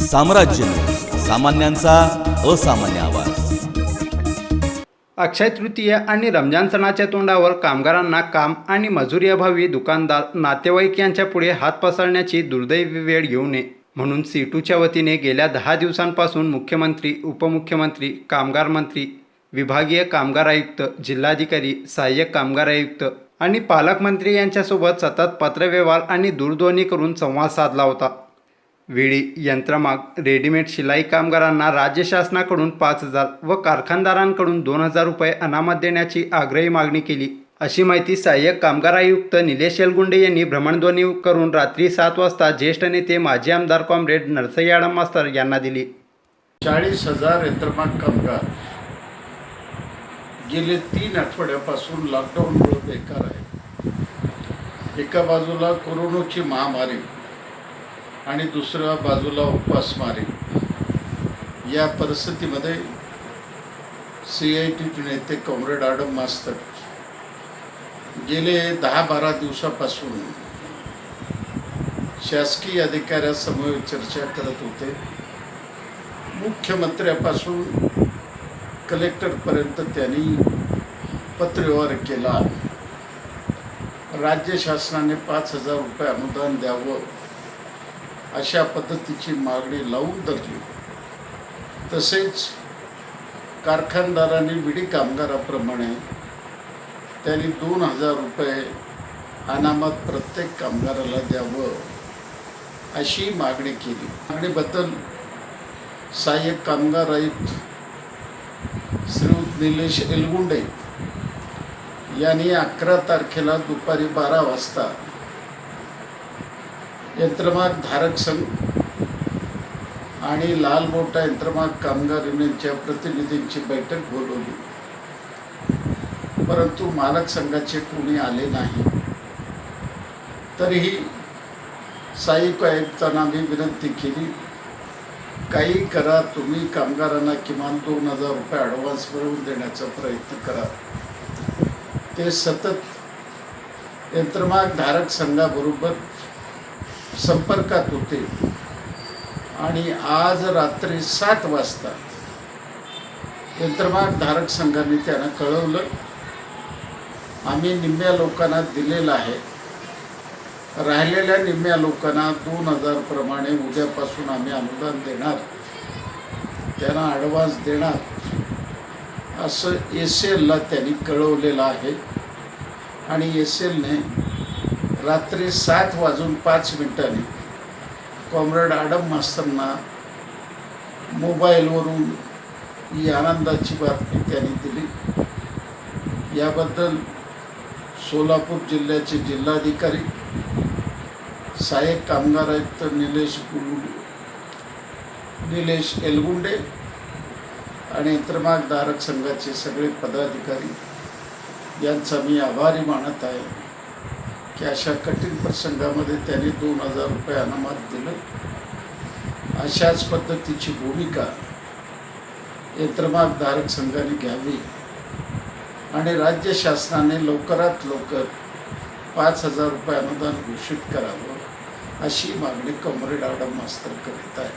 साम्राज्य न्यूज, सामान्यांचा असामान्य आवाज। अक्षय तृतीय आणि रमजान सणाच्या तोंडावर कामगारांना काम आणि मजुरी अभावी दुकानदार, नातेवाईक यांच्या पुढे हात पसरण्याची दुर्दैवी वेळ येऊ नये म्हणून सीटूच्या वतीने गेल्या 10 दिवसांपासून मुख्यमंत्री, उपमुख्यमंत्री, कामगार मंत्री, विभागीय कामगार आयुक्त, जिल्हाधिकारी, सहाय्यक कामगार आयुक्त आणि पालकमंत्री यांच्यासोबत सतत पत्रव्यवहार आणि दूरध्वनी करून संवाद साधला होता। विळी, यंत्रमाग, रेडीमेड शिलाई कामगारांना राज्य शासनाकडून 5,000 व कारखानदारांकडून 2,000 रुपये अनामत देण्याची आग्रही मागणी केली, अशी माहिती सहाय्यक कामगार आयुक्त निलेश एलगुंडे यांनी भ्रमणध्वनी करून रात्री 7 वाजता ज्येष्ठ नेते माजी आमदार कॉम्रेड नरसई आडम मास्तर यांना दिली। 40,000 यंत्रमाग कामगार गेले 3 आठवड्यापासून लॉकडाऊनमुळे बेकार आहे। एका बाजूला कोरोनाची महामारी आणि दुसऱ्या बाजूला उपासमारी। या परिस्थितीमध्ये CITचे नेते कॉम्रेड आडम मास्तर गेले 10-12 दिवसापासून शासकीय अधिकाऱ्यांसमोर चर्चा करत होते। मुख्यमंत्र्यापासून कलेक्टरपर्यंत त्यांनी पत्रव्यवहार केला। राज्य शासनाने 5,000 रुपये अनुदान द्यावं अशा पद्धतीची मागणी लावून धरली। तसेच कारखानदारांनी विडी कामगाराप्रमाणे त्यांनी 2,000 रुपये अनामत प्रत्येक कामगाराला द्यावं अशी मागणी केली। मागणीबद्दल सहाय्यक कामगार आयुक्त श्रीयुत निलेश एलगुंडे यांनी 11 तारखेला दुपारी 12 वाजता यंत्रमाग धारक संघ आणि लाल मोठा यंत्रमाग कामगार युनियनच्या प्रतिनिधींची बैठक बोलवली, परंतु मालक संघाचे कोणी आले नाही। तरीही सहाय्यक आयुक्तांना मी विनंती केली, काही करा, तुम्ही कामगारांना किमान 2,000 रुपये ॲडव्हान्स मिळवून देण्याचा प्रयत्न करा। ते सतत यंत्रमाग धारक संघाबरोबर संपर्कात होते आणि आज रात्री 7 वाजता यंत्रमाग धारक संघाने त्यांना कळवलं, आम्ही निम्म्या लोकांना दिलेलं आहे, राहिलेल्या निम्म्या लोकांना 2,000 प्रमाणे उद्यापासून आम्ही अनुदान देणार, त्यांना ॲडव्हान्स देणार असं SLला त्यांनी कळवलेलं आहे। आणि SLने रात्री 7:05 कॉम्रेड आडम मास्तरना मोबाईलवरून ही आनंदाची बातमी त्यांनी दिली। याबद्दल सोलापूर जिल्ह्याचे जिल्हाधिकारी, सहाय्यक कामगार आयुक्त निलेश एलगुंडे आणि यंत्रमाग धारक संघाचे सगळे पदाधिकारी यांचा मी आभारी मानत आहे की अशा कठीण प्रसंगामध्ये त्यांनी 2,000 रुपये अनामत दिलं। अशाच पद्धतीची भूमिका यंत्रमाग धारक संघाने घ्यावी आणि राज्य शासनाने लवकरात लवकर 5,000 रुपये अनुदान घोषित करावं अशी मागणी कॉम्रेड आडम मास्तर करीत आहे।